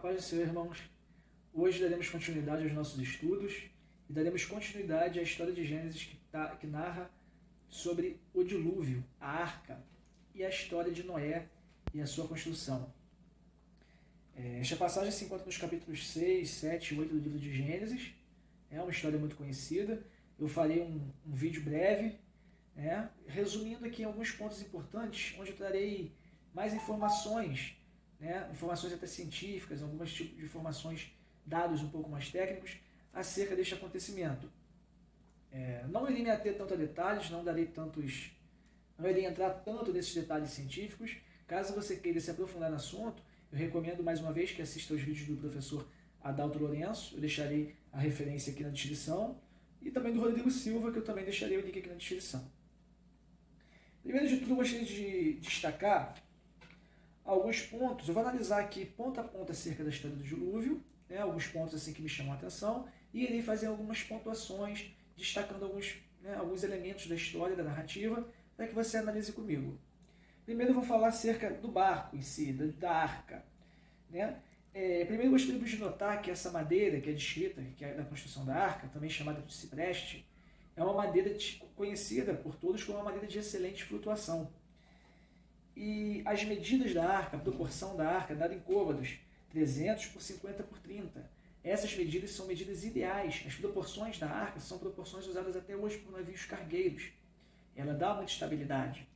paz do Senhor, irmãos. Hoje daremos continuidade aos nossos estudos e daremos continuidade à história de Gênesis que narra sobre o dilúvio, a arca e a história de Noé e a sua construção. Esta passagem se encontra nos capítulos 6, 7 e 8 do livro de Gênesis. É uma história muito conhecida. Eu farei um vídeo breve, resumindo aqui alguns pontos importantes, onde eu trarei mais informações, informações até científicas, alguns tipos de informações, dados um pouco mais técnicos, acerca deste acontecimento. Não irei me ater tanto a detalhes, não irei entrar tanto nesses detalhes científicos. Caso você queira se aprofundar no assunto, eu recomendo mais uma vez que assista aos vídeos do professor Adalto Lourenço. Eu deixarei a referência aqui na descrição, e também do Rodrigo Silva, que eu também deixarei o link aqui na descrição. Primeiro de tudo, eu gostaria de destacar alguns pontos. Eu vou analisar aqui ponto a ponto acerca da história do dilúvio, alguns pontos assim que me chamam a atenção, e irei fazer algumas pontuações, destacando alguns elementos da história, da narrativa, para que você analise comigo. Primeiro eu vou falar acerca do barco em si, da arca. Primeiro gostaria de notar que essa madeira que é descrita, que é da construção da arca, também chamada de cipreste, é uma madeira conhecida por todos como uma madeira de excelente flutuação. E as medidas da arca, a proporção da arca, dada em côvados, 300 por 50 por 30. Essas medidas são medidas ideais. As proporções da arca são proporções usadas até hoje por navios cargueiros. Ela dá muita estabilidade.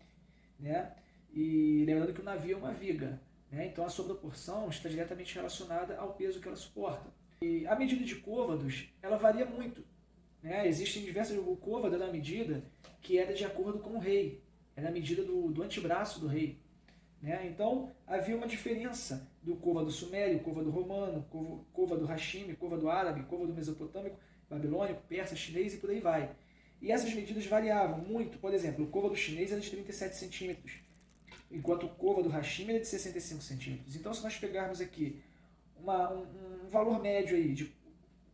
E lembrando que o navio é uma viga. Então a sua proporção está diretamente relacionada ao peso que ela suporta. E a medida de côvados, ela varia muito. Existem diversas... O côvado é uma medida que era de acordo com o rei. Era a medida do antebraço do rei. Então, havia uma diferença do côvado sumério, côvado romano, côvado hashimi, côvado árabe, côvado mesopotâmico, babilônico, persa, chinês e por aí vai. E essas medidas variavam muito. Por exemplo, o côvado chinês era de 37 centímetros, enquanto o côvado hashimi era de 65 centímetros. Então, se nós pegarmos aqui um valor médio aí,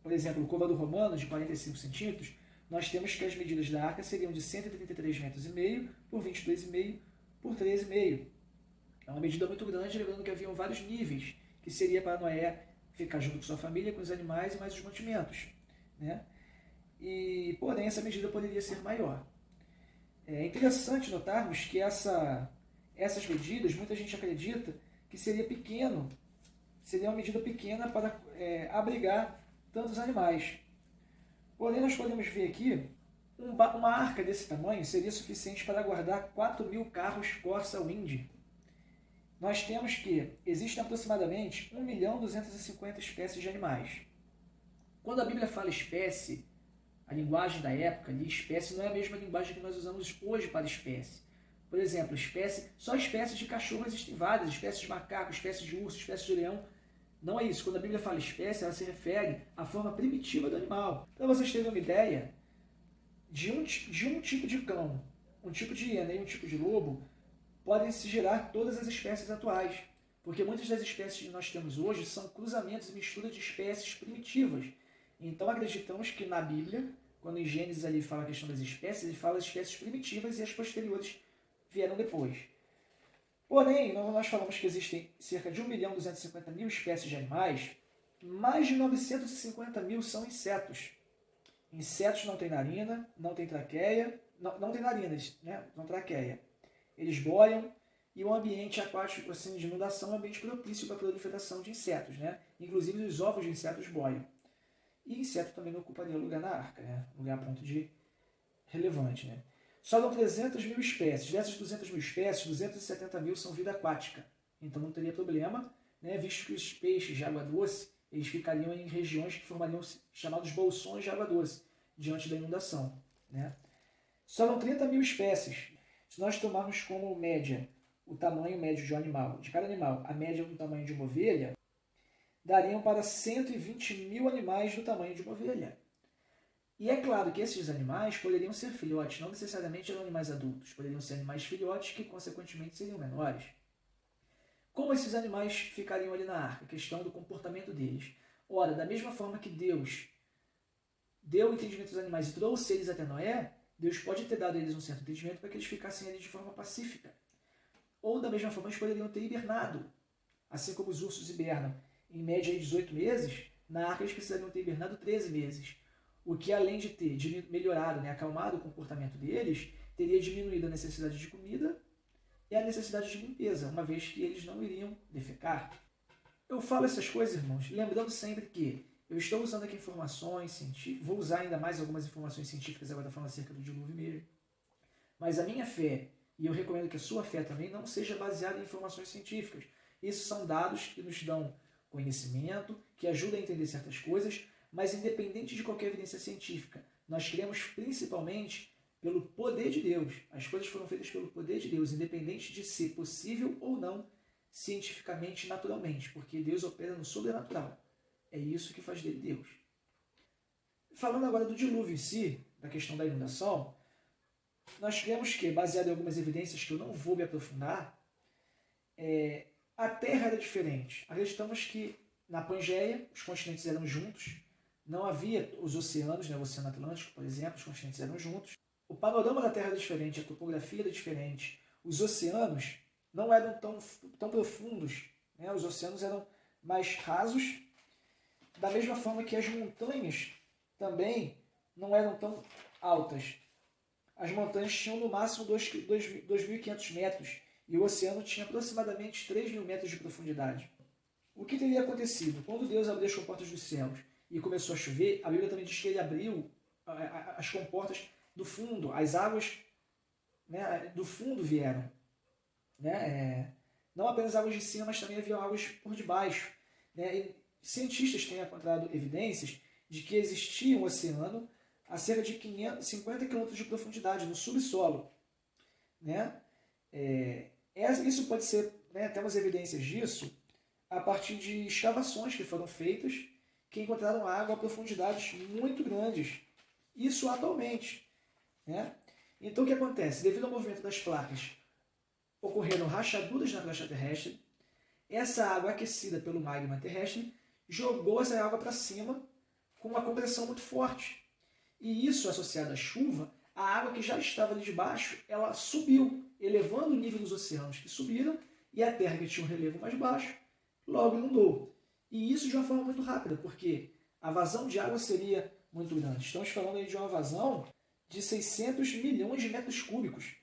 por exemplo, o côvado romano de 45 centímetros, nós temos que as medidas da arca seriam de 133,5 metros por 22,5 por 13,5. É uma medida muito grande, lembrando que haviam vários níveis, que seria para Noé ficar junto com sua família, com os animais e mais os mantimentos. Porém, essa medida poderia ser maior. É interessante notarmos que essas medidas, muita gente acredita que seria uma medida pequena para abrigar tantos animais. Porém, nós podemos ver aqui, uma arca desse tamanho seria suficiente para guardar 4.000 carros Corsa Wind. Nós temos que existem aproximadamente 1.250.000 espécies de animais. Quando a Bíblia fala espécie, a linguagem da época, espécie não é a mesma linguagem que nós usamos hoje para espécie. Por exemplo, só espécies de cachorro existem várias, espécies de macaco, espécies de urso, espécies de leão. Não é isso. Quando a Bíblia fala espécie, ela se refere à forma primitiva do animal. Para vocês terem uma ideia, de um tipo de cão, um tipo de hiena e um tipo de lobo, podem se gerar todas as espécies atuais. Porque muitas das espécies que nós temos hoje são cruzamentos e misturas de espécies primitivas. Então acreditamos que na Bíblia, quando em Gênesis ali fala a questão das espécies, ele fala das espécies primitivas e as posteriores vieram depois. Porém, nós falamos que existem cerca de 1.250.000 espécies de animais, mais de 950.000 são insetos. Insetos não têm narina, não têm traqueia, não têm narina, não traqueia. Eles boiam, e o ambiente aquático assim, de inundação é um ambiente propício para a proliferação de insetos. Inclusive os ovos de insetos boiam. E inseto também não ocuparia lugar na arca, lugar a ponto de relevante. Sobram 300.000 espécies. Dessas 200.000 espécies, 270.000 são vida aquática. Então não teria problema, visto que os peixes de água doce eles ficariam em regiões que formariam chamados bolsões de água doce, diante da inundação. Sobram 30.000 espécies. Se nós tomarmos como média o tamanho médio de cada animal, a média do tamanho de uma ovelha, dariam para 120.000 animais do tamanho de uma ovelha. E é claro que esses animais poderiam ser filhotes, não necessariamente eram animais adultos, poderiam ser animais filhotes que, consequentemente, seriam menores. Como esses animais ficariam ali na arca? A questão do comportamento deles. Ora, da mesma forma que Deus deu o entendimento dos animais e trouxe eles até Noé, Deus pode ter dado a eles um certo entendimento para que eles ficassem ali de forma pacífica. Ou, da mesma forma, eles poderiam ter hibernado, assim como os ursos hibernam. em média aí 18 meses, na arca eles precisariam ter hibernado 13 meses. O que, além de ter melhorado, né, acalmado o comportamento deles, teria diminuído a necessidade de comida e a necessidade de limpeza, uma vez que eles não iriam defecar. Eu falo essas coisas, irmãos, lembrando sempre que eu estou usando aqui informações científicas, vou usar ainda mais algumas informações científicas agora falando acerca do dilúvio mesmo, mas a minha fé, e eu recomendo que a sua fé também, não seja baseada em informações científicas. Isso são dados que nos dão conhecimento, que ajudam a entender certas coisas, mas independente de qualquer evidência científica, nós cremos principalmente pelo poder de Deus. As coisas foram feitas pelo poder de Deus, independente de ser possível ou não cientificamente, naturalmente, porque Deus opera no sobrenatural. É isso que faz dele Deus. Falando agora do dilúvio em si, da questão da inundação, nós cremos que, baseado em algumas evidências que eu não vou me aprofundar, a Terra era diferente. Acreditamos que na Pangeia os continentes eram juntos, não havia os oceanos, né, o Oceano Atlântico, por exemplo, os continentes eram juntos. O panorama da Terra era diferente, a topografia era diferente, os oceanos não eram tão profundos, né? Os oceanos eram mais rasos, da mesma forma que as montanhas também não eram tão altas. As montanhas tinham no máximo 2.500 metros e o oceano tinha aproximadamente 3.000 metros de profundidade. O que teria acontecido? Quando Deus abriu as comportas dos céus e começou a chover, a Bíblia também diz que ele abriu as comportas do fundo, as águas, né, do fundo vieram. Né? Não apenas águas de cima, mas também havia águas por debaixo. Né? E cientistas têm encontrado evidências de que existia um oceano a cerca de 50 km de profundidade no subsolo. Né? Isso pode ser, né, temos evidências disso a partir de escavações que foram feitas que encontraram água a profundidades muito grandes. Isso atualmente. Né? Então o que acontece? Devido ao movimento das placas, ocorreram rachaduras na crosta terrestre, essa água aquecida pelo magma terrestre jogou essa água para cima com uma compressão muito forte. E isso, associado à chuva, a água que já estava ali de baixo, ela subiu, elevando o nível dos oceanos que subiram, e a Terra, que tinha um relevo mais baixo, logo inundou. E isso de uma forma muito rápida, porque a vazão de água seria muito grande. Estamos falando aí de uma vazão de 600 milhões de metros cúbicos.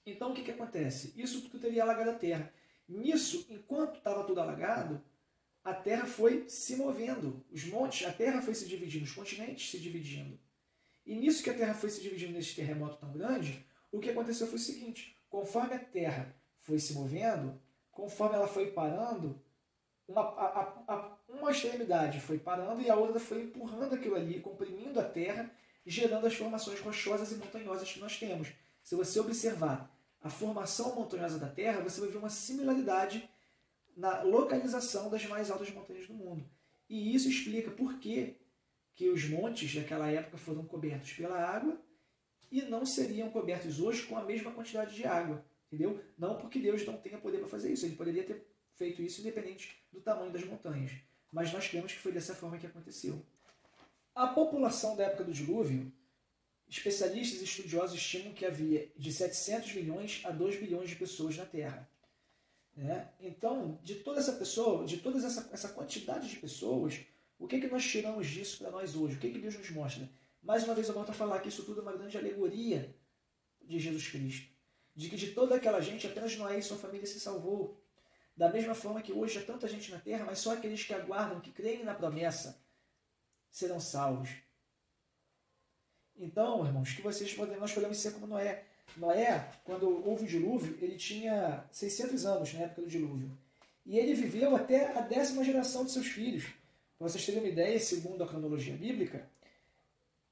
Então o que acontece? Isso tudo teria alagado a Terra. Nisso, enquanto estava tudo alagado, a Terra foi se movendo. Os montes, a Terra foi se dividindo, os continentes se dividindo. E nisso que a Terra foi se dividindo nesse terremoto tão grande, o que aconteceu foi o seguinte: conforme a Terra foi se movendo, conforme ela foi parando, uma extremidade foi parando e a outra foi empurrando aquilo ali, comprimindo a Terra, gerando as formações rochosas e montanhosas que nós temos. Se você observar a formação montanhosa da Terra, você vai ver uma similaridade na localização das mais altas montanhas do mundo. E isso explica por que os montes daquela época foram cobertos pela água e não seriam cobertos hoje com a mesma quantidade de água. Entendeu? Não porque Deus não tenha poder para fazer isso. Ele poderia ter feito isso independente do tamanho das montanhas. Mas nós cremos que foi dessa forma que aconteceu. A população da época do dilúvio, especialistas e estudiosos estimam que havia de 700 milhões a 2 bilhões de pessoas na Terra. Né? Então, de toda essa quantidade de pessoas, o que nós tiramos disso para nós hoje? O que Deus nos mostra? Mais uma vez eu volto a falar que isso tudo é uma grande alegoria de Jesus Cristo. De que de toda aquela gente, apenas Noé e sua família se salvou. Da mesma forma que hoje há tanta gente na Terra, mas só aqueles que aguardam, que creem na promessa, serão salvos. Então, irmãos, nós podemos ser como Noé. Noé, quando houve o dilúvio, ele tinha 600 anos na época do dilúvio. E ele viveu até a 10ª geração de seus filhos. Para vocês terem uma ideia, segundo a cronologia bíblica,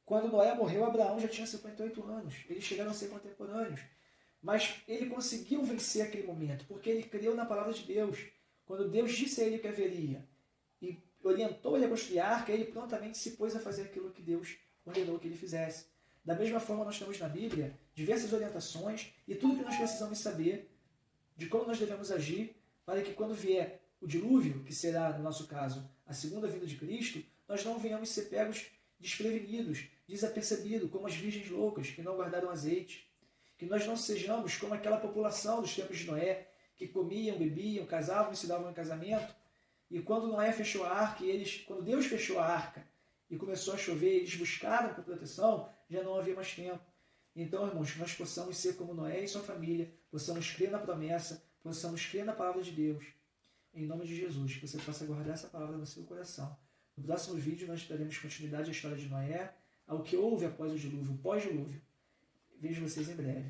quando Noé morreu, Abraão já tinha 58 anos. Eles chegaram a ser contemporâneos. Mas ele conseguiu vencer aquele momento, porque ele creu na palavra de Deus. Quando Deus disse a ele que haveria e orientou ele a construir a arca, ele prontamente se pôs a fazer aquilo que Deus ordenou que ele fizesse. Da mesma forma, nós temos na Bíblia diversas orientações e tudo que nós precisamos saber de como nós devemos agir para que quando vier o dilúvio, que será, no nosso caso, a segunda vinda de Cristo, nós não venhamos ser pegos desprevenidos, desapercebidos, como as virgens loucas que não guardaram azeite. Que nós não sejamos como aquela população dos tempos de Noé, que comiam, bebiam, casavam e se davam em casamento, E quando Noé fechou a arca, quando Deus fechou a arca e começou a chover, eles buscaram por proteção, já não havia mais tempo. Então, irmãos, que nós possamos ser como Noé e sua família, possamos crer na promessa, possamos crer na palavra de Deus. Em nome de Jesus, que você possa guardar essa palavra no seu coração. No próximo vídeo nós daremos continuidade à história de Noé, ao que houve após o dilúvio, o pós-dilúvio. Vejo vocês em breve.